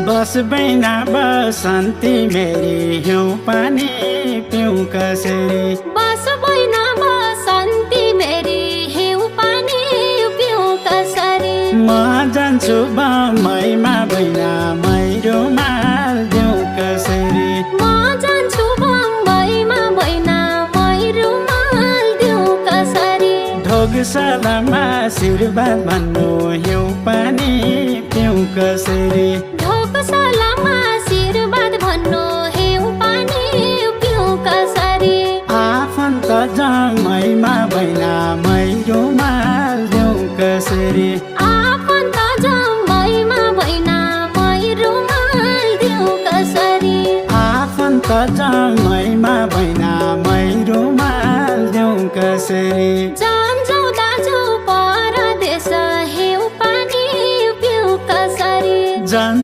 बस बैना बसन्ती मेरी हिउँ पानी पिउँ कसरी। बस बैना बसन्ती मेरी हिउँ पानी पिउँ कसरी। म जान्छु बम्बईमा बैना मै रुमाल दिउँ कसरी। म जान्छु बम्बईमा बैना मै रुमाल दिउँ कसरी। ढोगशालामा आशीर्वाद भन्नु हिउँ पानी पिउँ कसरी। ढोगशालामा आशीर्वाद भन्नु हिउँ पानी पिउँ कसरी। आफन्त जमैमा बैना मै रुमाल दिउँ कसरी। आफन्त जमैमा बैना मै रुमाल दिउँ कसरी। आफन्त जमैमा बैना मै रुमाल दिउँ कसरी।